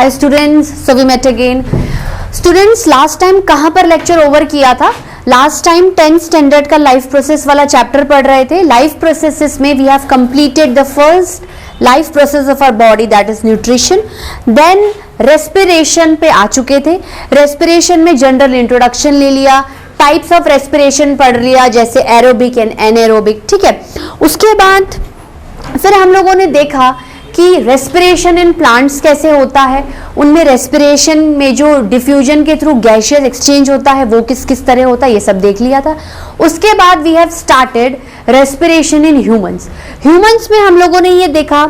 Hi students, so we met again. Students, last time कहाँ पर lecture over किया था? लास्ट टाइम 10th स्टैंडर्ड का लाइफ प्रोसेस वाला चैप्टर पढ़ रहे थे। लाइफ प्रोसेसेस में we have completed the first life process of our body, that is nutrition. Then respiration पे आ चुके थे। रेस्पिरेशन में जनरल इंट्रोडक्शन ले लिया, टाइप्स ऑफ रेस्पिरेशन पढ़ लिया, जैसे एरोबिक एंड एनएरोबिक। ठीक है, उसके बाद फिर हम लोगों ने देखा कि रेस्पिरेशन इन प्लांट्स कैसे होता है, उनमें रेस्पिरेशन में जो डिफ्यूजन के थ्रू गैसियस एक्सचेंज होता है वो किस किस तरह होता है, ये सब देख लिया था। उसके बाद we have started respiration in humans. Humans में हम लोगों ने ये देखा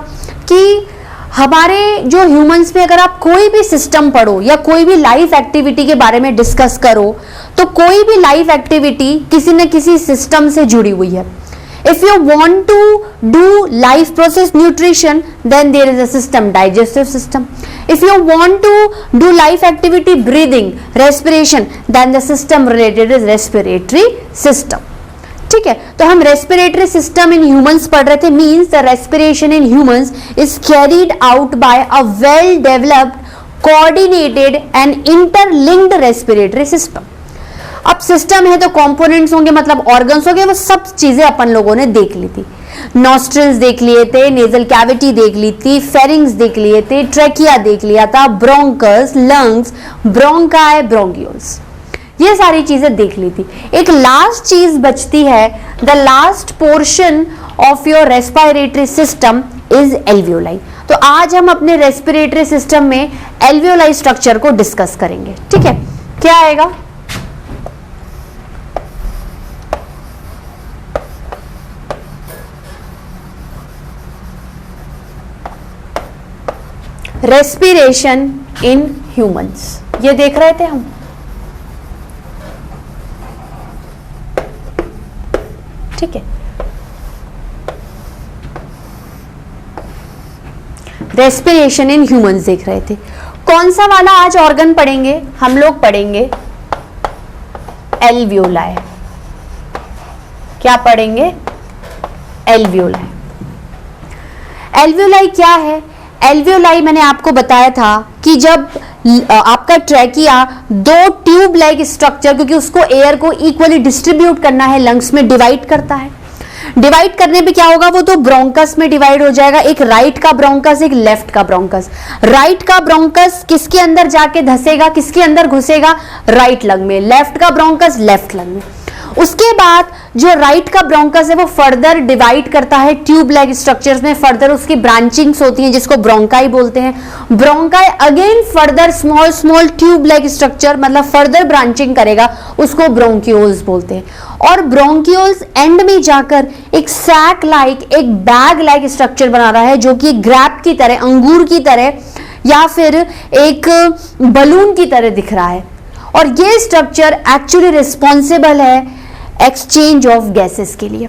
कि हमारे जो ह्यूमंस में अगर आप कोई भी सिस्टम पढ़ो या कोई भी लाइफ एक्टिविटी के बारे में डिस्कस करो, तो कोई भी लाइफ एक्टिविटी किसी न किसी सिस्टम से जुड़ी हुई है। If you want to do life process nutrition, then there is a system, digestive system. If you want to do life activity breathing, respiration, then the system related is respiratory system. ठीक है, तो हम respiratory system in humans पढ़ रहे थे। means the respiration in humans is carried out by a well developed, coordinated and interlinked respiratory system. अब system है तो कंपोनेंट्स होंगे, मतलब ऑर्गन्स होंगे, वो सब चीजें अपन लोगों ने देख ली थी। नॉस्ट्रिल्स देख लिए थे, नेजल कैविटी देख ली थी, फेरिंग्स देख लिए थे, ट्रेकिया देख लिया था, ब्रोंकस, लंग्स, ब्रोंकाई, ब्रोंकियोल्स, ये सारी चीजें देख ली थी। एक लास्ट चीज बचती है, the last portion of your respiratory system is alveoli. तो आज हम अपने रेस्पिरेटरी सिस्टम में एल्वियोलाई स्ट्रक्चर को डिस्कस करेंगे। ठीक है, क्या आएगा? रेस्पिरेशन इन ह्यूमंस, ये देख रहे थे हम। ठीक है, रेस्पिरेशन इन ह्यूमंस देख रहे थे। कौन सा वाला आज ऑर्गन पढ़ेंगे? हम लोग पढ़ेंगे एल्वियोलाई। क्या पढ़ेंगे? एल्वियोलाई। एल्वियोलाई क्या है? एल्वियोलाई मैंने आपको बताया था कि जब आपका ट्रैकिया दो ट्यूब लाइक स्ट्रक्चर, क्योंकि उसको एयर को इक्वली डिस्ट्रीब्यूट करना है, लंग्स में डिवाइड करता है। डिवाइड करने पे क्या होगा? वो तो ब्रोंकस में डिवाइड हो जाएगा, एक राइट का ब्रोंकस, एक लेफ्ट का ब्रोंकस। राइट का ब्रोंकस किसके अंदर जाके धसेगा, किसके अंदर घुसेगा? राइट लंग में। लेफ्ट का ब्रोंकस लेफ्ट लंग में। उसके बाद जो राइट का ब्रोंकस है वो फर्दर डिवाइड करता है ट्यूब लाइक स्ट्रक्चर्स में, फर्दर उसकी ब्रांचिंग्स होती हैं जिसको ब्रोंकाई बोलते हैं। Bronchi again further small small tube like structure, मतलब फर्दर ब्रांचिंग करेगा, उसको ब्रोंकियोल्स बोलते हैं। और ब्रोंकियोल्स एंड में जाकर एक सैक लाइक, एक बैग लाइक स्ट्रक्चर बना रहा है, जो कि ग्रैप की तरह, अंगूर की तरह या फिर एक बलून की तरह दिख रहा है। और ये स्ट्रक्चर एक्चुअली रिस्पॉन्सिबल है एक्सचेंज ऑफ गैसेस के लिए।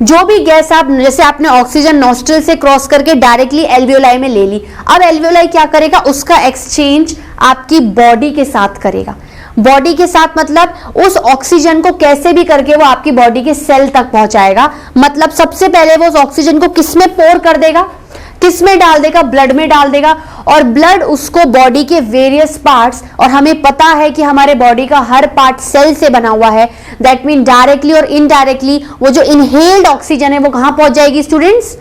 जो भी गैस आप, जैसे आपने ऑक्सीजन नॉस्ट्रिल से क्रॉस करके डायरेक्टली एल्वियोलाई में ले ली, अब एल्वियोलाई क्या करेगा? उसका एक्सचेंज आपकी बॉडी के साथ करेगा। बॉडी के साथ मतलब उस ऑक्सीजन को कैसे भी करके वो आपकी बॉडी के सेल तक पहुंचाएगा। मतलब सबसे पहले वो उस ऑक्सीजन को किस में पोर कर देगा? किस में डाल देगा? ब्लड में डाल देगा। और ब्लड उसको बॉडी के वेरियस पार्ट्स, और हमें पता है कि हमारे बॉडी का हर पार्ट सेल से बना हुआ है, दैट मीन डायरेक्टली और इनडायरेक्टली वो जो इनहेल्ड ऑक्सीजन है वो कहां पहुंच जाएगी स्टूडेंट्स?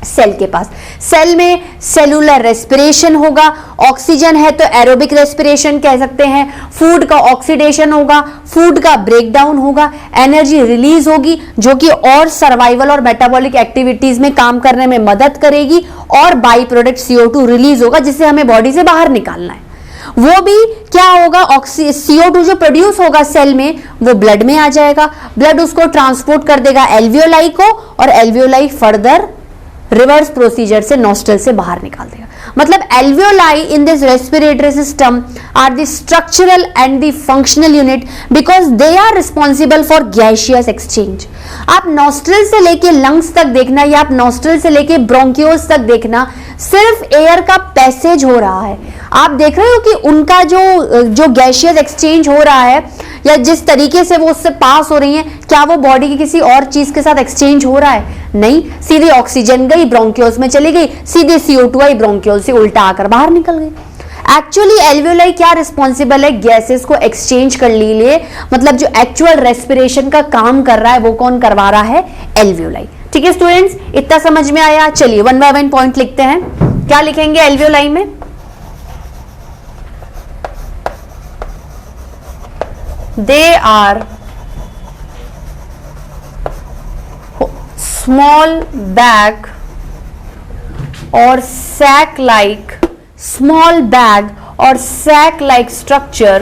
सेल के पास। सेल में सेलुलर रेस्पिरेशन होगा। ऑक्सीजन है तो एरोबिक रेस्पिरेशन कह सकते हैं। फूड का ऑक्सीडेशन होगा, फूड का ब्रेकडाउन होगा, एनर्जी रिलीज होगी जो कि और सर्वाइवल और मेटाबॉलिक एक्टिविटीज में काम करने में मदद करेगी, और बाई प्रोडक्ट CO2 रिलीज होगा जिसे हमें बॉडी से बाहर निकालना है। वो भी क्या होगा? CO2 जो प्रोड्यूस होगा सेल में वो ब्लड में आ जाएगा। ब्लड उसको ट्रांसपोर्ट कर देगा एल्वियोलाई को, और एल्वियोलाई फर्दर रिवर्स प्रोसीजर से नॉस्ट्रल से बाहर निकाल देगा। मतलब alveoli in this respiratory system are the structural and the functional unit because they are responsible for gaseous exchange. आप नॉस्ट्रल से लेके लंग्स तक देखना या आप नॉस्ट्रल से लेके ब्रोंकियोल्स तक देखना, सिर्फ एयर का पैसेज हो रहा है। आप देख रहे हो कि उनका जो गैसियस एक्सचेंज हो रहा है या जिस तरीके से वो उससे पास हो रही है, क्या वो बॉडी की किसी और चीज के साथ एक्सचेंज हो रहा है? नहीं, सीधे ऑक्सीजन गई ब्रोंकियोल्स में चली गई, सीधे CO2 आई ब्रोंकियोल से उल्टा आकर बाहर निकल गई। एक्चुअली एल्वियोलाई क्या रिस्पॉन्सिबल है, गैसेस को एक्सचेंज कर लिए, मतलब जो एक्चुअल रेस्पिरेशन का काम कर रहा है वो कौन करवा रहा है, एल्वियोलाई। ठीक है स्टूडेंट्स, इतना समझ में आया। चलिए वन बाय वन पॉइंट लिखते हैं। क्या लिखेंगे एल्वियोलाई में, दे आर स्मॉल बैग और sac like, small bag और sac like structure,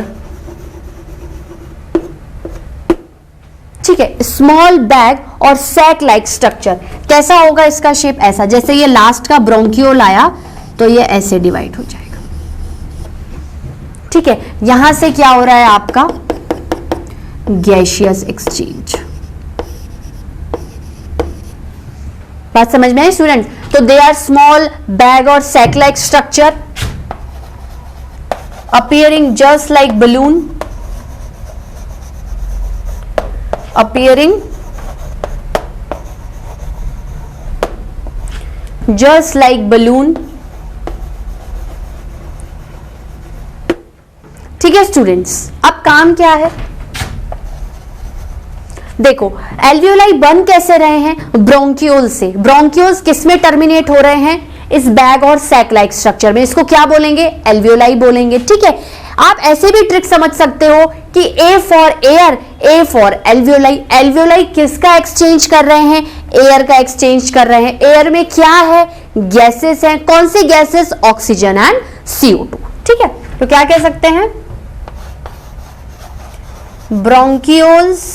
ठीक है, स्मॉल बैग और sac like structure। कैसा होगा इसका शेप, ऐसा, जैसे ये लास्ट का ब्रोंकियोल आया तो ये ऐसे डिवाइड हो जाएगा। ठीक है, यहां से क्या हो रहा है आपका गैसियस एक्सचेंज। बात समझ में आई स्टूडेंट? तो दे आर स्मॉल बैग और sac like structure appearing just like balloon, appearing just like balloon। ठीक है स्टूडेंट्स, अब काम क्या है, देखो एल्वियोलाई बन कैसे रहे हैं, ब्रोंकियोल से। ब्रोंकियोल्स किस में टर्मिनेट हो रहे हैं, इस बैग और sac like स्ट्रक्चर में। इसको क्या बोलेंगे, एल्वियोलाई बोलेंगे। ठीक है, आप ऐसे भी ट्रिक समझ सकते हो कि A for air, A for alveoli. Alveoli किसका एक्सचेंज कर रहे हैं, एयर का एक्सचेंज कर रहे हैं। एयर में क्या है, गैसेस हैं। कौन से गैसेस, ऑक्सीजन एंड CO2। ठीक है, तो क्या कह सकते हैं, bronchioles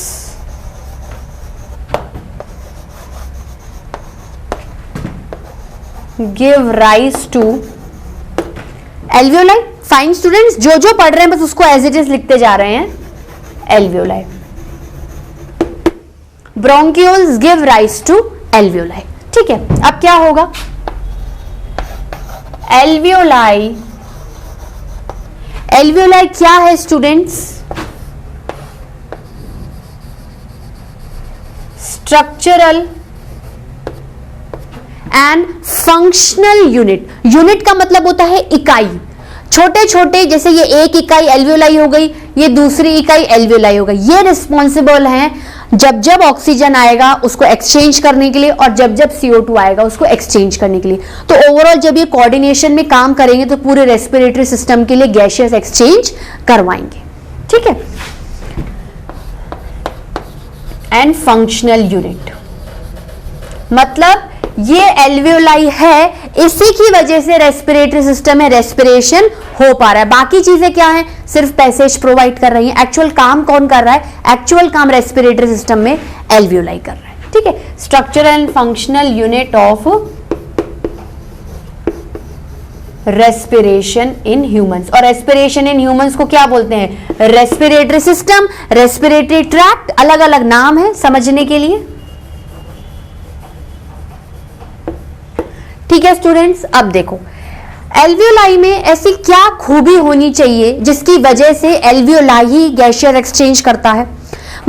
give rise to alveoli। Fine students, जो जो पढ़ रहे हैं बस उसको एज इट इज लिखते जा रहे हैं, alveoli। bronchioles give rise to alveoli। ठीक है, अब क्या होगा, alveoli, alveoli क्या है students, structural and functional unit. Unit का मतलब होता है इकाई, छोटे छोटे, जैसे ये एक इकाई एल्वियोलाई हो गई, ये दूसरी इकाई एल्वियोलाई हो गई। ये रिस्पॉन्सिबल हैं जब जब ऑक्सीजन आएगा उसको एक्सचेंज करने के लिए और जब जब CO2 आएगा उसको एक्सचेंज करने के लिए। तो ओवरऑल जब ये कोऑर्डिनेशन में काम करेंगे तो पूरे रेस्पिरेटरी सिस्टम के लिए गैसियस एक्सचेंज करवाएंगे। ठीक है, एंड फंक्शनल यूनिट मतलब ये एल्वियोलाई है, इसी की वजह से रेस्पिरेटरी सिस्टम में रेस्पिरेशन हो पा रहा है। बाकी चीजें क्या हैं, सिर्फ पैसेज प्रोवाइड कर रही हैं। एक्चुअल काम कौन कर रहा है, एक्चुअल काम रेस्पिरेटरी सिस्टम में एल्वियोलाई कर रहा है। ठीक है, structural and functional unit of respiration in humans. और रेस्पिरेशन इन ह्यूमंस को क्या बोलते हैं, रेस्पिरेटरी सिस्टम, रेस्पिरेटरी ट्रैक्ट, अलग अलग नाम है समझने के लिए। ठीक है स्टूडेंट्स, अब देखो एल्वियोलाई में ऐसी क्या खूबी होनी चाहिए जिसकी वजह से एल्वियोलाई ही गैसियस एक्सचेंज करता है।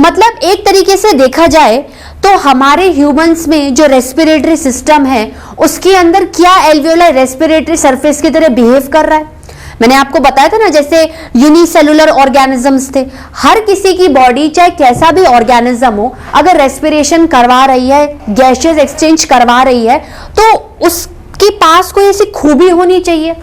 मतलब एक तरीके से देखा जाए तो हमारे ह्यूमंस में जो रेस्पिरेटरी सिस्टम है उसके अंदर क्या एल्वियोलाई रेस्पिरेटरी सरफेस की तरह बिहेव कर रहा है। मैंने आपको बताया था ना, जैसे यूनिसेलुलर ऑर्गेनिजम्स थे, हर किसी की बॉडी चाहे कैसा भी ऑर्गेनिज्म हो, अगर रेस्पिरेशन करवा रही है, गैसियस एक्सचेंज करवा रही है, तो उसके पास कोई ऐसी खूबी होनी चाहिए।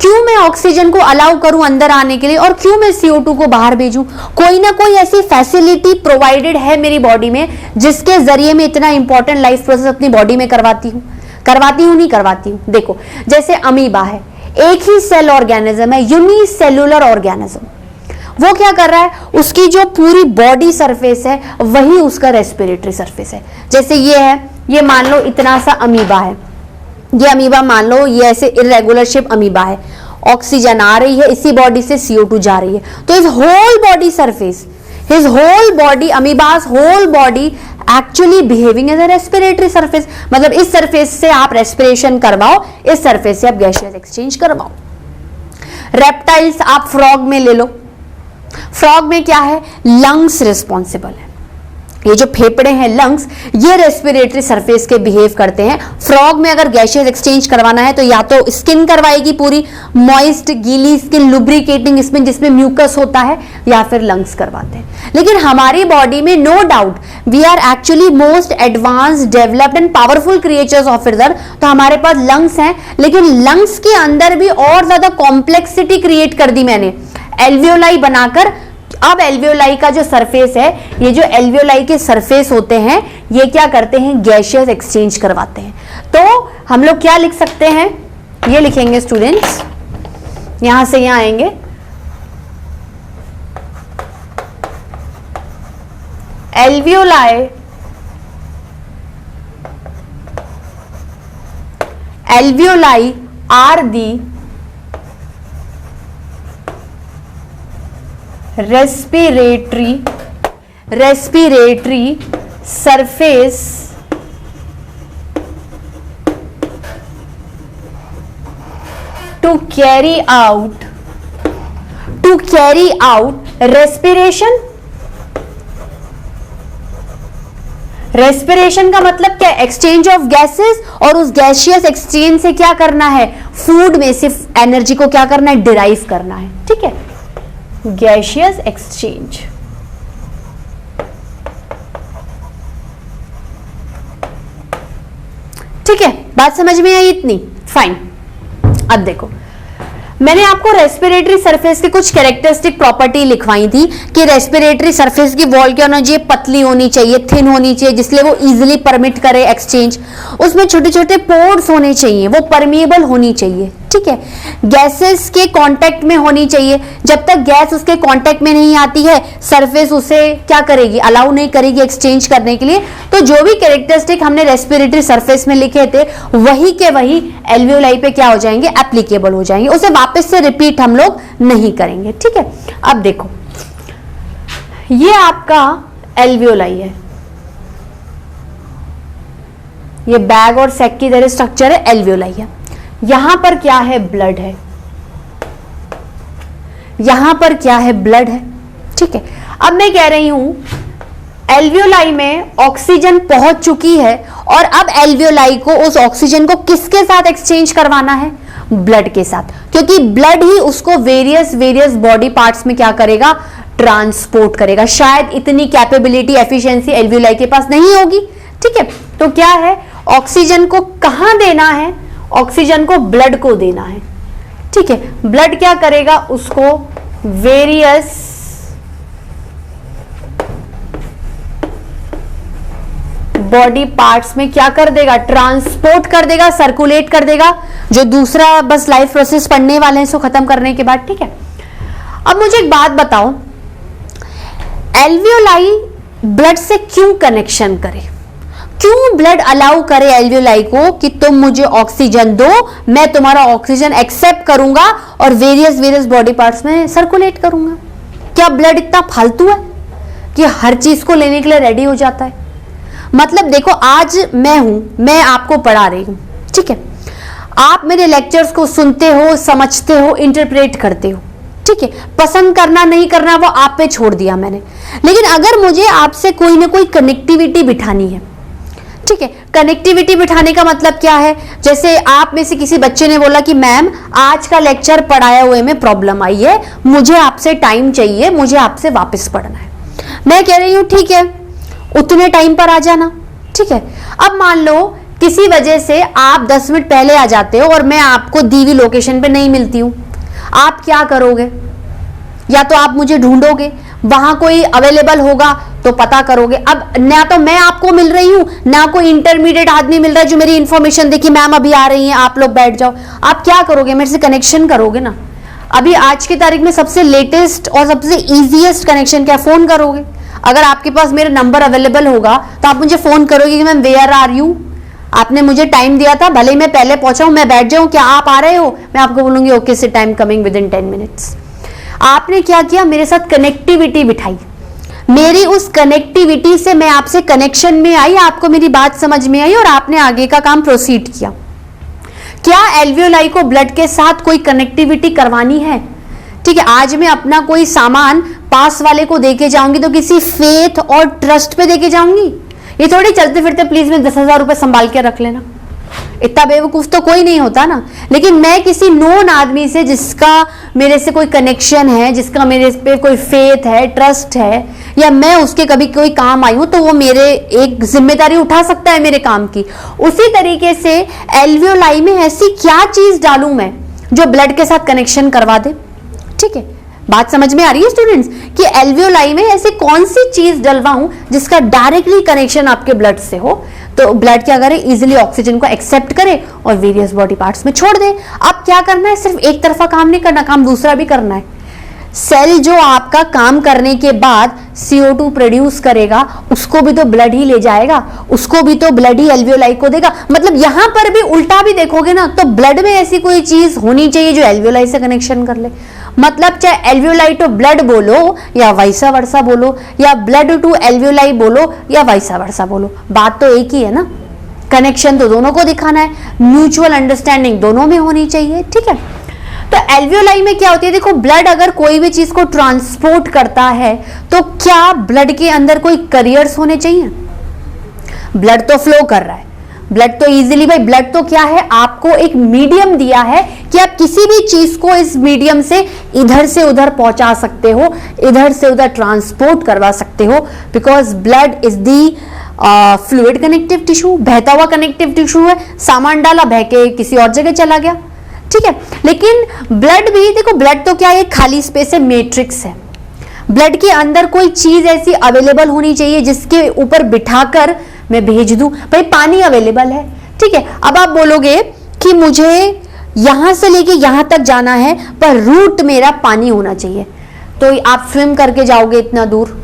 क्यों मैं ऑक्सीजन को अलाउ करूं अंदर आने के लिए और क्यों मैं CO2 को बाहर भेजूं, कोई ना कोई ऐसी फैसिलिटी प्रोवाइडेड है मेरी बॉडी में जिसके जरिए मैं इतना इंपॉर्टेंट लाइफ प्रोसेस अपनी बॉडी में करवाती हूं नहीं करवाती हूं। देखो जैसे अमीबा है, एक ही सेल ऑर्गेनिज्म है, यूनिसेलुलर ऑर्गेनिज्म। वो क्या कर रहा है, उसकी जो पूरी बॉडी सरफेस है वही उसका रेस्पिरेटरी सरफेस है। जैसे ये है, ये मान लो इतना सा अमीबा है, ये अमीबा मान लो ये ऐसे इरेगुलर शेप अमीबा है, ऑक्सीजन आ रही है इसी बॉडी से, CO2 जा रही है, तो इस whole body surface, his whole body, amoebas whole body actually behaving as a respiratory surface. मतलब इस सरफेस से आप रेस्पिरेशन करवाओ, इस सरफेस से आप गैसियस एक्सचेंज करवाओ। रेप्टाइल्स आप फ्रॉग में ले लो, फ्रॉग में क्या है, लंग्स रिस्पॉन्सिबल है, ये जो फेफड़े हैं, लंग्स, ये रेस्पिरेटरी सरफेस के बिहेव करते हैं। फ्रॉग में अगर गैशियस एक्सचेंज करवाना है तो या तो स्किन करवाएगी पूरी मॉइस्ट गीली स्किन, लुब्रिकेटिंग स्किन जिसमें म्यूकस होता है, या फिर लंग्स करवाते हैं। लेकिन हमारी बॉडी में no doubt we are actually most advance, developed and powerful creatures of earth. तो हमारे पास लंग्स हैं, लेकिन लंग्स के अंदर भी और ज्यादा कॉम्प्लेक्सिटी क्रिएट कर दी मैंने एल्वियोलाई बनाकर। अब एल्वियोलाई का जो सरफेस है, ये जो एल्वियोलाई के सरफेस होते हैं, ये क्या करते हैं, गैशियस एक्सचेंज करवाते हैं। तो हम लोग क्या लिख सकते हैं, ये लिखेंगे स्टूडेंट्स, यहां से यहां आएंगे, alveoli are the respiratory surface to carry out respiration। Respiration का मतलब क्या, एक्सचेंज ऑफ गैसेस, और उस गैसियस एक्सचेंज से क्या करना है, फूड में सिर्फ एनर्जी को क्या करना है, डिराइव करना है। ठीक है, गैसियस एक्सचेंज। ठीक है, बात समझ में आई इतनी? फाइन। अब देखो, मैंने आपको रेस्पिरेटरी सरफेस के कुछ कैरेक्टरिस्टिक प्रॉपर्टी लिखवाई थी कि रेस्पिरेटरी सरफेस की वॉल क्या होना चाहिए, पतली होनी चाहिए, थिन होनी चाहिए, जिसलिए वो इजीली परमिट करे एक्सचेंज। उसमें छोटे छोटे पोर्स होने चाहिए, वो परमिएबल होनी चाहिए। ठीक है, गैसेस के कांटेक्ट में होनी चाहिए। जब तक गैस उसके कांटेक्ट में नहीं आती है, सरफेस उसे क्या करेगी, अलाउ नहीं करेगी एक्सचेंज करने के लिए। तो जो भी कैरेक्टरिस्टिक हमने रेस्पिरेटरी सरफेस में लिखे थे, वही के वही एल्वियोलाई पे क्या हो जाएंगे, एप्लीकेबल हो जाएंगे। उसे वापस से रिपीट हम लोग नहीं करेंगे। ठीक है, अब देखो, ये आपका एल्वियोलाई है, ये बैग और सैक की तरह स्ट्रक्चर है, एल्वियोलाई है। यहां पर क्या है, ब्लड है, यहां पर क्या है, ब्लड है। ठीक है, अब मैं कह रही हूं एल्वियोलाई में ऑक्सीजन पहुंच चुकी है, और अब एल्वियोलाई को उस ऑक्सीजन को किसके साथ एक्सचेंज करवाना है, ब्लड के साथ, क्योंकि ब्लड ही उसको वेरियस बॉडी पार्ट्स में क्या करेगा, ट्रांसपोर्ट करेगा। शायद इतनी कैपेबिलिटी, एफिशिएंसी एल्वियोलाई के पास नहीं होगी। ठीक है, तो क्या है, ऑक्सीजन को कहां देना है, ऑक्सीजन को ब्लड को देना है। ठीक है, ब्लड क्या करेगा, उसको वेरियस बॉडी पार्ट्स में क्या कर देगा, ट्रांसपोर्ट कर देगा, सर्कुलेट कर देगा। जो दूसरा बस लाइफ प्रोसेस पढ़ने वाले हैं इसको खत्म करने के बाद। ठीक है, अब मुझे एक बात बताओ, एल्वियोलाई ब्लड से क्यों कनेक्शन करे, क्यों ब्लड अलाउ करे एल्वियोलाई को कि तुम मुझे ऑक्सीजन दो, मैं तुम्हारा ऑक्सीजन एक्सेप्ट करूंगा और वेरियस बॉडी पार्ट्स में सर्कुलेट करूंगा। क्या ब्लड इतना फालतू है कि हर चीज को लेने के लिए रेडी हो जाता है? मतलब देखो, आज मैं हूं, मैं आपको पढ़ा रही हूं, ठीक है, आप मेरे लेक्चर्स को सुनते हो, समझते हो, इंटरप्रेट करते हो। ठीक है, पसंद करना नहीं करना वो आप पे छोड़ दिया मैंने। लेकिन अगर मुझे आपसे कोई ना कोई कनेक्टिविटी बिठानी है, ठीक है, कनेक्टिविटी बिठाने का मतलब क्या है, जैसे आप में से किसी बच्चे ने बोला कि मैम आज का लेक्चर पढ़ाया हुए में प्रॉब्लम आई है, मुझे आपसे टाइम चाहिए, मुझे आपसे वापस पढ़ना है। मैं कह रही हूं ठीक है, उतने टाइम पर आ जाना। ठीक है, अब मान लो किसी वजह से आप 10 मिनट पहले आ जाते हो और मैं आपको दी हुई लोकेशन पे नहीं मिलती हूं, आप क्या करोगे? या तो आप मुझे ढूंढोगे, वहां कोई अवेलेबल होगा तो पता करोगे। अब ना तो मैं आपको मिल रही हूं, ना कोई इंटरमीडिएट आदमी मिल रहा है जो मेरी इंफॉर्मेशन देखी, मैम अभी आ रही हैं, आप लोग बैठ जाओ। आप क्या करोगे? मेरे से कनेक्शन करोगे ना। अभी आज की तारीख में सबसे लेटेस्ट और सबसे इजीएस्ट कनेक्शन क्या, फोन करोगे। अगर आपके पास मेरा नंबर अवेलेबल होगा तो आप मुझे फोन करोगे कि मैम वेयर आर यू, आपने मुझे टाइम दिया था, भले ही मैं पहले पहुंचाऊं, मैं बैठ जाऊं, क्या आप आ रहे हो? मैं आपको बोलूंगी okay sit, time coming with in 10 minutes. आपने क्या किया, मेरे साथ कनेक्टिविटी बिठाई, मेरी उस कनेक्टिविटी से मैं आपसे कनेक्शन में आई, आपको मेरी बात समझ में आई और आपने आगे का काम प्रोसीड किया। क्या एल्वियोलाई को ब्लड के साथ कोई कनेक्टिविटी करवानी है? ठीक है, आज मैं अपना कोई सामान पास वाले को देके जाऊंगी तो किसी फेथ और ट्रस्ट पे देके जाऊंगी। ये थोड़ी चलते फिरते प्लीज में 10,000 रुपए संभाल के रख लेना, इतना बेवकूफ तो कोई नहीं होता ना। लेकिन मैं किसी नोन आदमी से जिसका मेरे से कोई कनेक्शन है, जिसका मेरे पे कोई फेथ है, ट्रस्ट है, या मैं उसके कभी कोई काम आई हूं, तो वो मेरे एक जिम्मेदारी उठा सकता है मेरे काम की। उसी तरीके से एल्वियोलाई में ऐसी क्या चीज डालूं मैं जो ब्लड के साथ कनेक्शन करवा दे। ठीक है, बात समझ में आ रही है स्टूडेंट्स कि एल्वियोलाई में ऐसी कौन सी चीज डलवाऊं जिसका डायरेक्टली कनेक्शन आपके ब्लड से हो, तो ब्लड क्या करे, इजीली ऑक्सीजन को एक्सेप्ट करे और वेरियस बॉडी पार्ट्स में छोड़ दे। अब क्या करना है, सिर्फ एक तरफा काम नहीं करना, काम दूसरा भी करना है। सेल जो आपका काम करने के बाद CO2 प्रोड्यूस करेगा, उसको भी तो ब्लड ही ले जाएगा, उसको भी तो ब्लड ही एल्वियोलाई को देगा। मतलब यहां पर भी उल्टा भी देखोगे ना, तो ब्लड में ऐसी कोई चीज होनी चाहिए जो एल्वियोलाई से कनेक्शन कर ले। मतलब चाहे एल्वियोलाई टू ब्लड बोलो या वाइसा वर्सा बोलो, या ब्लड टू एल्वियोलाई बोलो या वाइसा वर्सा बोलो, बात तो एक ही है ना। कनेक्शन तो दोनों को दिखाना है, म्यूचुअल अंडरस्टैंडिंग दोनों में होनी चाहिए। ठीक है, तो एल्वियोलाई में क्या होती है, देखो ब्लड अगर कोई भी चीज को ट्रांसपोर्ट करता है तो क्या ब्लड के अंदर कोई करियर्स होने चाहिए। ब्लड तो फ्लो कर रहा है, ब्लड तो इजीली, भाई ब्लड तो क्या है, आपको एक मीडियम दिया है कि आप किसी भी चीज को इस मीडियम से इधर से उधर पहुंचा सकते हो, इधर से उधर ट्रांसपोर्ट करवा सकते हो, because blood is the fluid connective tissue, बहता हुआ कनेक्टिव टिश्यू है। सामान डाला, बह के किसी और जगह चला गया। ठीक है, लेकिन ब्लड भी देखो, ब्लड तो क्या है, खाली स्पेस है, मैट्रिक्स है। ब्लड के अंदर कोई चीज ऐसी अवेलेबल होनी चाहिए जिसके ऊपर बिठाकर मैं भेज दूं। भाई पानी अवेलेबल है, ठीक है, अब आप बोलोगे कि मुझे यहां से लेके यहां तक जाना है पर रूट मेरा पानी होना चाहिए, तो आप स्विम करके जाओगे इतना दूर।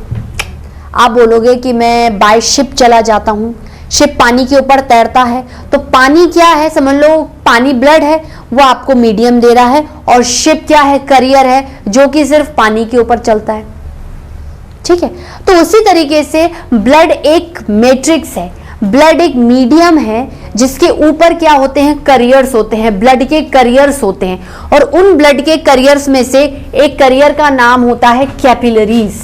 आप बोलोगे कि मैं बाय शिप चला जाता हूं, शिप पानी के ऊपर तैरता है, तो पानी क्या है, समझ लो पानी ब्लड है, वो आपको मीडियम दे रहा है, और शिप क्या है, करियर है जो कि सिर्फ पानी के ऊपर चलता है। ठीक है, तो उसी तरीके से ब्लड एक मैट्रिक्स है, ब्लड एक मीडियम है जिसके ऊपर क्या होते हैं, करियर्स होते हैं, ब्लड के करियर्स होते हैं, और उन ब्लड के करियर्स में से एक करियर का नाम होता है कैपिलरीज।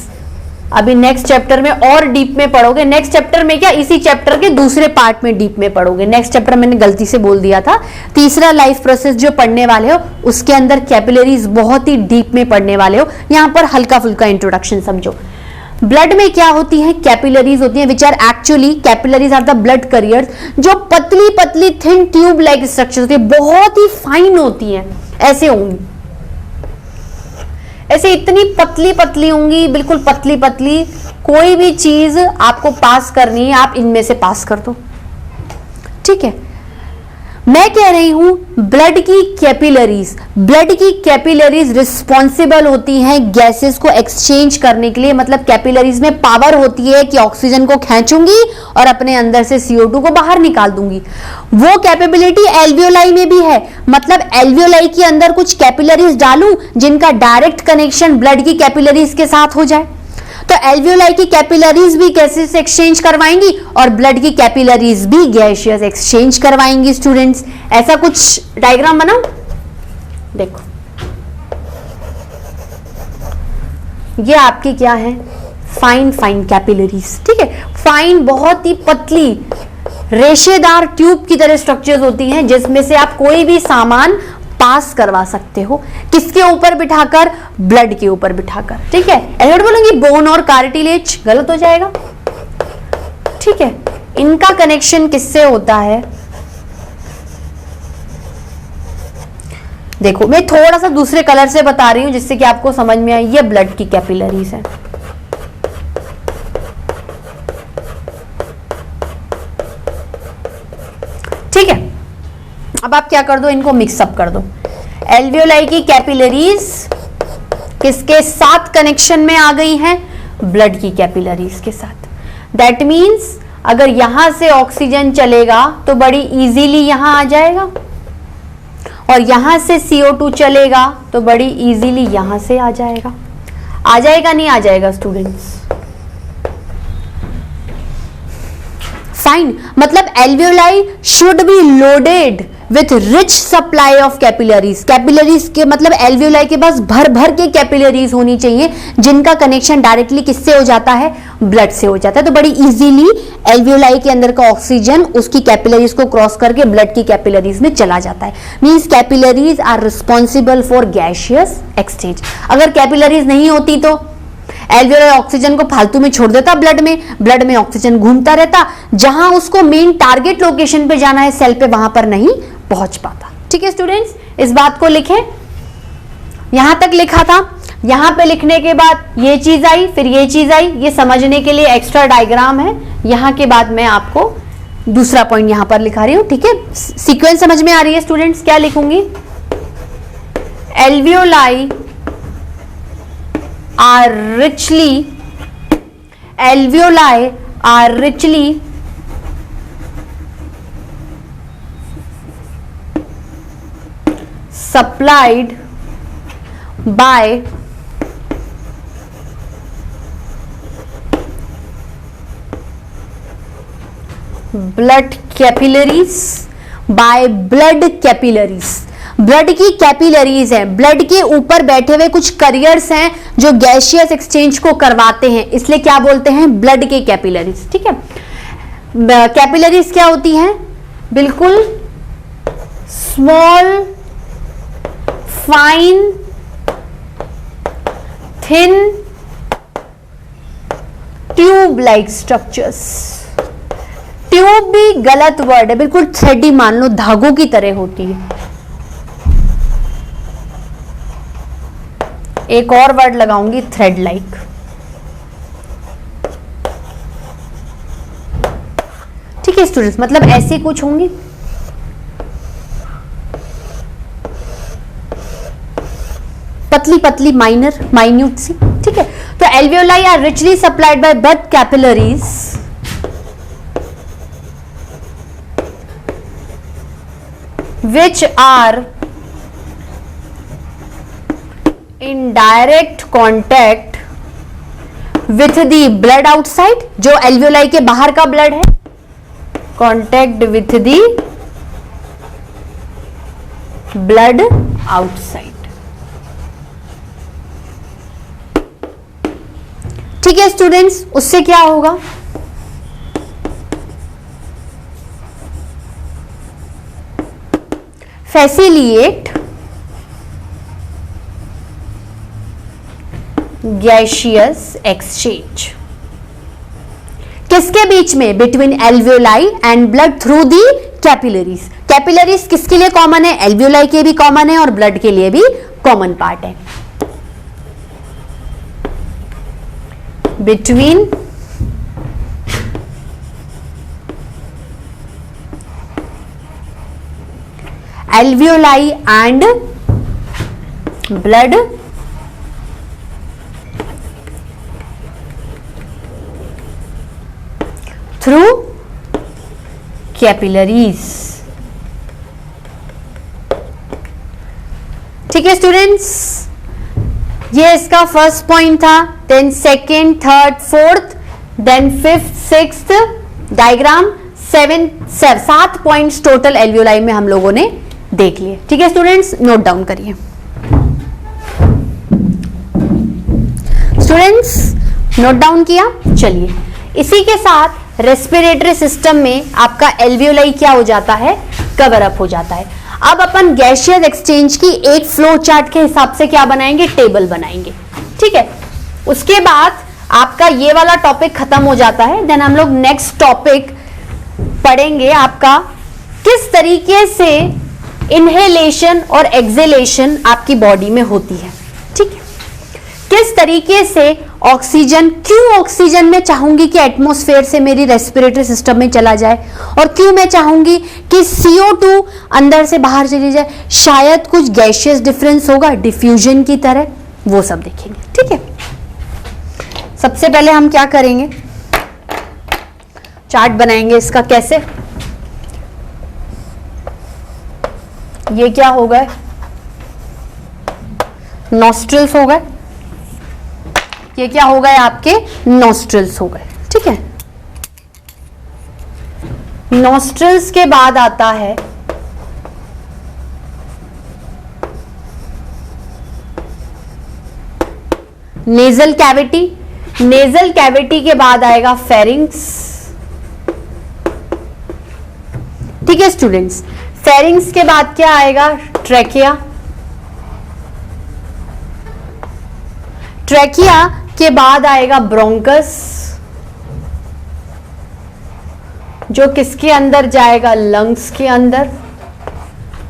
अभी नेक्स्ट चैप्टर में और डीप में पढ़ोगे, नेक्स्ट चैप्टर में क्या, इसी चैप्टर के दूसरे पार्ट में डीप में पढ़ोगे। नेक्स्ट चैप्टर मैंने गलती से बोल दिया था, तीसरा लाइफ प्रोसेस जो पढ़ने वाले हो उसके अंदर कैपिलरीज बहुत ही डीप में पढ़ने वाले हो, यहां पर हल्का फुल्का इंट्रोडक्शन समझो। ब्लड में क्या होती है, कैपिलरीज होती हैं, which are actually, capillaries are the blood carriers, जो पतली पतली थिन ट्यूब लाइक स्ट्रक्चर होती है, बहुत ही फाइन होती हैं, ऐसे होंगी, ऐसे इतनी पतली पतली होंगी, बिल्कुल पतली पतली। कोई भी चीज आपको पास करनी है, आप इनमें से पास कर दो। ठीक है, मैं कह रही हूं ब्लड की कैपिलरीज रिस्पॉन्सिबल होती हैं गैसेस को एक्सचेंज करने के लिए। मतलब कैपिलरीज में पावर होती है कि ऑक्सीजन को खींचूंगी और अपने अंदर से CO2 को बाहर निकाल दूंगी। वो कैपेबिलिटी एल्वियोलाई में भी है। मतलब एल्वियोलाई के अंदर कुछ कैपिलरीज डालूं जिनका डायरेक्ट कनेक्शन ब्लड की कैपिलरीज के साथ हो जाए, तो एल्वियोलाई की कैपिलरीज भी गैसेस एक्सचेंज करवाएंगी और ब्लड की कैपिलरीज भी गैसियस एक्सचेंज करवाएंगी। स्टूडेंट्स, ऐसा कुछ डायग्राम बनाओ, देखो ये आपकी क्या है, फाइन कैपिलरीज। ठीक है, फाइन बहुत ही पतली रेशेदार ट्यूब की तरह स्ट्रक्चर्स होती हैं जिसमें से आप कोई भी सामान पास करवा सकते हो। किसके ऊपर बिठाकर, ब्लड के ऊपर बिठाकर। ठीक है, ऐसे बोलूंगी बोन और कार्टिलेज, गलत हो जाएगा। ठीक है, इनका कनेक्शन किससे होता है, देखो मैं थोड़ा सा दूसरे कलर से बता रही हूं जिससे कि आपको समझ में आए। ये ब्लड की कैपिलरीज है, ठीक है। अब आप क्या कर दो, इनको मिक्सअप कर दो। एल्वियोलाई की कैपिलरीज किसके साथ कनेक्शन में आ गई हैं, ब्लड की कैपिलरीज के साथ। दैट मीन्स अगर यहां से ऑक्सीजन चलेगा तो बड़ी इजीली यहां आ जाएगा, और यहां से CO2 चलेगा तो बड़ी इजीली यहां से आ जाएगा। आ जाएगा नहीं आ जाएगा स्टूडेंट्स, फाइन। मतलब alveoli should be loaded with rich supply of capillaries. Capillaries के मतलब एल्वियोलाई के पास भर भर के कैपिलरीज होनी चाहिए जिनका कनेक्शन डायरेक्टली किससे हो जाता है, ब्लड से हो जाता है। तो बड़ी इजीली एल्वियोलाई के अंदर का ऑक्सीजन उसकी कैपिलरीज को क्रॉस करके ब्लड की कैपिलरीज में चला जाता है। Means capillaries are responsible for gaseous exchange. अगर कैपिलरीज नहीं होती तो एल्वियोलाई ऑक्सीजन को फालतू में छोड़ देता ब्लड में ऑक्सीजन घूमता रहता, जहां उसको मेन टारगेट लोकेशन पे जाना है सेल पे, वहां पर नहीं पहुंच पाता। ठीक है स्टूडेंट्स, इस बात को लिखें। यहां तक लिखा था, यहां पे लिखने के बाद ये चीज आई, फिर ये चीज आई, ये समझने के लिए एक्स्ट्रा डायग्राम है। यहां के बाद मैं आपको दूसरा पॉइंट यहां पर लिखा रही हूं। ठीक है, सीक्वेंस समझ में आ रही है स्टूडेंट्स? क्या लिखूंगी? Alveoli are richly supplied by blood capillaries, blood की कैपिलरीज हैं, ब्लड के ऊपर बैठे हुए कुछ करियर्स हैं जो गैसियस एक्सचेंज को करवाते हैं, इसलिए क्या बोलते हैं, ब्लड के कैपिलरीज। ठीक है, कैपिलरीज क्या होती हैं? बिल्कुल small fine thin tube like structures. Tube भी गलत वर्ड है, बिल्कुल थ्रेडी मान लो, धागों की तरह होती है। एक और वर्ड लगाऊंगी, थ्रेड लाइक। ठीक है स्टूडेंट्स, मतलब ऐसे कुछ होंगी। पतली पतली माइन्यूट सी। ठीक है, तो alveoli are richly supplied by blood capillaries which are in direct contact with the blood outside। जो एल्वियोलाई के बाहर का ब्लड है, contact with the blood outside। ठीक है स्टूडेंट्स, उससे क्या होगा? फैसिलिएट गैसियस एक्सचेंज। किसके बीच में? Between alveoli and blood through the capillaries. Capillaries किसके लिए कॉमन है? एल्वियोलाई के भी कॉमन है और ब्लड के लिए भी कॉमन पार्ट है। Between alveoli and blood through capillaries। ठीक है स्टूडेंट्स, ये इसका फर्स्ट पॉइंट था, then second, third, fourth, then fifth, sixth diagram, 7 points total alveoli में हम लोगों ने देख लिए। ठीक है स्टूडेंट्स, नोट डाउन करिए। स्टूडेंट्स नोट डाउन किया? चलिए, इसी के साथ रेस्पिरेटरी सिस्टम में आपका एल्वियोलाई क्या हो जाता है, कवर अप हो जाता है। अब अपन गैसियस एक्सचेंज की एक फ्लो चार्ट के हिसाब से क्या बनाएंगे, टेबल बनाएंगे। ठीक है, उसके बाद आपका ये वाला टॉपिक खत्म हो जाता है। देन हम लोग नेक्स्ट टॉपिक पढ़ेंगे आपका किस तरीके से इनहेलेशन और एक्सहेलेशन आपकी बॉडी में होती है। ठीक है, किस तरीके से ऑक्सीजन, क्यों ऑक्सीजन में चाहूंगी कि एटमॉस्फेयर से मेरी रेस्पिरेटरी सिस्टम में चला जाए, और क्यों मैं चाहूंगी कि CO2 अंदर से बाहर चली जाए। शायद कुछ गैसियस डिफरेंस होगा डिफ्यूजन की तरह, वो सब देखेंगे। ठीक है, सबसे पहले हम क्या करेंगे, चार्ट बनाएंगे इसका। कैसे? ये क्या हो गए, नॉस्ट्रिल्स हो गए। ये क्या हो गए, आपके नॉस्ट्रिल्स हो गए। ठीक है, नॉस्ट्रिल्स के बाद आता है नेजल कैविटी, नेजल कैविटी के बाद आएगा फेरिंग्स। ठीक है स्टूडेंट्स, फेरिंग्स के बाद क्या आएगा? ट्रैकिया। ट्रैकिया के बाद आएगा ब्रोंकस, जो किसके अंदर जाएगा? लंग्स के अंदर।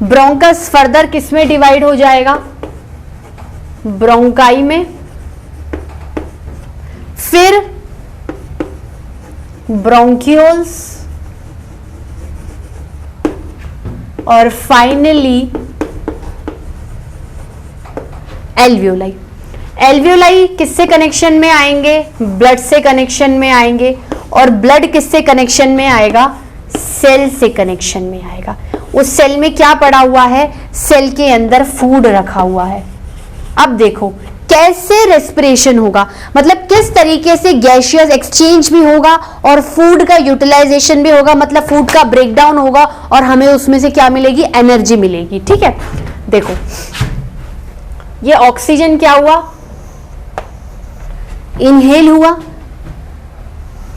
ब्रोंकस फर्दर किस में डिवाइड हो जाएगा? ब्रोंकाई में। फिर ब्रोंकियोल्स और फाइनली एल्वियोलाई। एल्वियोलाई किससे कनेक्शन में आएंगे? ब्लड से कनेक्शन में आएंगे। और ब्लड किससे कनेक्शन में आएगा? सेल से कनेक्शन में आएगा। उस सेल में क्या पड़ा हुआ है? सेल के अंदर फूड रखा हुआ है। अब देखो कैसे रेस्पिरेशन होगा, मतलब किस तरीके से गैसियस एक्सचेंज भी होगा और फूड का यूटिलाइजेशन भी होगा, मतलब फूड का ब्रेकडाउन होगा और हमें उसमें से क्या मिलेगी? एनर्जी मिलेगी। ठीक है, देखो ये ऑक्सीजन क्या हुआ? इनहेल हुआ,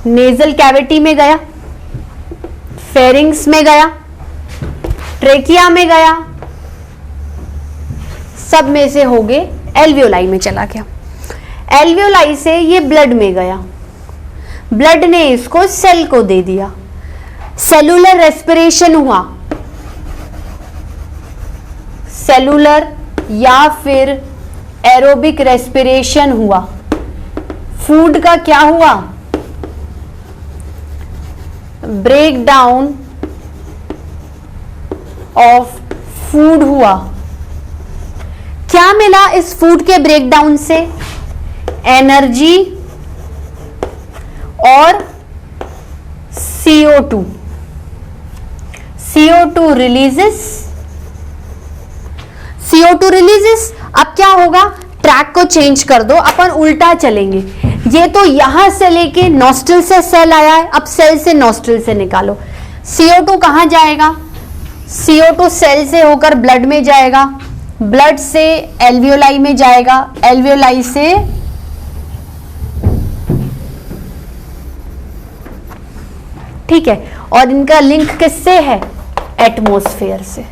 नेजल कैविटी में गया, फेरिंग्स में गया, ट्रेकिया में गया, सब में से हो गए एल्वियोलाई में चला गया। एल्वियोलाई से ये ब्लड में गया, ब्लड ने इसको सेल को दे दिया, सेलुलर रेस्पिरेशन हुआ, सेलुलर या फिर एरोबिक रेस्पिरेशन हुआ। फूड का क्या हुआ? ब्रेक डाउन ऑफ फूड हुआ। क्या मिला इस फूड के ब्रेकडाउन से? एनर्जी और CO2। CO2 releases, CO2 releases. अब क्या होगा? ट्रैक को चेंज कर दो, अपन उल्टा चलेंगे। ये तो यहां से लेके नॉस्ट्रल से सेल आया है, अब सेल से नॉस्ट्रल से निकालो। CO2 कहां जाएगा? CO2 सेल से होकर ब्लड में जाएगा, ब्लड से एल्वियोलाई में जाएगा, एल्वियोलाई से ठीक है, और इनका लिंक किससे है? एटमॉस्फेयर से।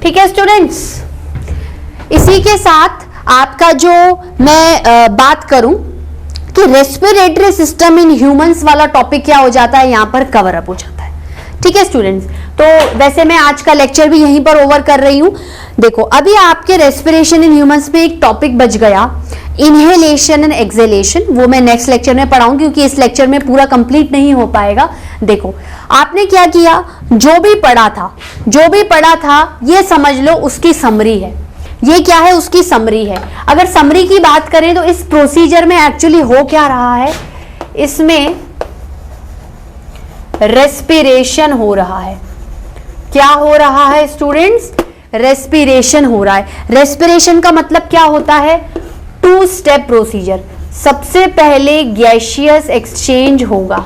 ठीक है स्टूडेंट्स, इसी के साथ आपका जो मैं बात करूं कि रेस्पिरेटरी सिस्टम इन ह्यूमंस वाला टॉपिक क्या हो जाता है, यहां पर कवर अप हो जाता है। ठीक है स्टूडेंट्स, तो वैसे मैं आज का लेक्चर भी यहीं पर ओवर कर रही हूं। देखो अभी आपके रेस्पिरेशन इन ह्यूमंस में एक टॉपिक बच गया, इनहेलेशन एंड एक्सहेलेशन। वो मैं नेक्स्ट लेक्चर में पढ़ाऊंगी क्योंकि इस लेक्चर में पूरा कंप्लीट नहीं हो पाएगा। देखो आपने क्या किया, जो भी पढ़ा था ये समझ लो उसकी समरी है। ये क्या है? उसकी समरी है। अगर समरी की बात करें तो इस प्रोसीजर में एक्चुअली हो क्या रहा है, इसमें रेस्पिरेशन हो रहा है। क्या हो रहा है स्टूडेंट्स? रेस्पिरेशन हो रहा है। रेस्पिरेशन का मतलब क्या होता है? 2 स्टेप प्रोसीजर। सबसे पहले गैसियस एक्सचेंज होगा,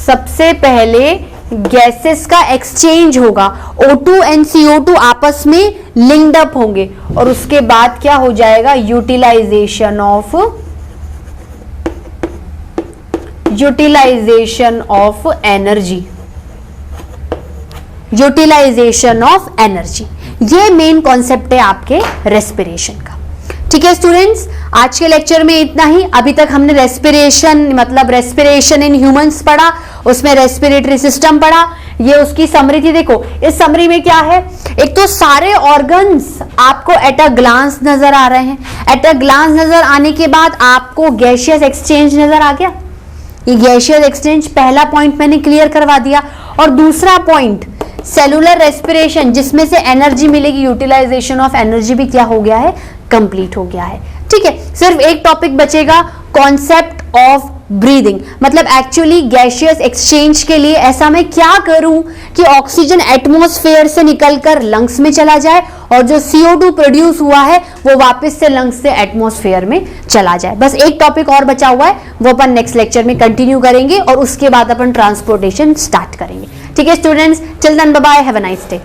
सबसे पहले गैसेस का एक्सचेंज होगा, O2 एंड CO2 आपस में लिंक्ड अप होंगे और उसके बाद क्या हो जाएगा? Utilization of energy. Utilization of energy, ये मेन कॉन्सेप्ट है आपके रेस्पिरेशन का। ठीक है स्टूडेंट्स, आज के लेक्चर में इतना ही। अभी तक हमने रेस्पिरेशन मतलब रेस्पिरेशन इन ह्यूमंस पढ़ा, उसमें रेस्पिरेटरी सिस्टम पढ़ा, ये उसकी समरी थी। देखो इस समरी में क्या है, एक तो सारे ऑर्गन्स आपको एट अ ग्लांस नजर आ रहे हैं। एट अ ग्लांस नजर आने के बाद आपको गैसियस एक्सचेंज नजर आ गया। ये गैसियस एक्सचेंज पहला पॉइंट मैंने क्लियर करवा दिया। और दूसरा पॉइंट सेलुलर रेस्पिरेशन, जिसमें से एनर्जी मिलेगी, यूटिलाइजेशन ऑफ एनर्जी भी क्या हो गया है? कंप्लीट हो गया है। ठीक है, सिर्फ एक टॉपिक बचेगा, कॉन्सेप्ट ऑफ ब्रीदिंग। मतलब एक्चुअली गैसियस एक्सचेंज के लिए ऐसा मैं क्या करूं कि ऑक्सीजन एटमॉस्फेयर से निकलकर लंग्स में चला जाए और जो CO2 प्रोड्यूस हुआ है वो वापस से लंग्स से एटमॉस्फेयर में चला जाए। बस एक टॉपिक और बचा हुआ है, वो अपन नेक्स्ट लेक्चर में कंटिन्यू करेंगे और उसके बाद अपन ट्रांसपोर्टेशन स्टार्ट करेंगे। ठीक है students, till then bye bye, have a nice day.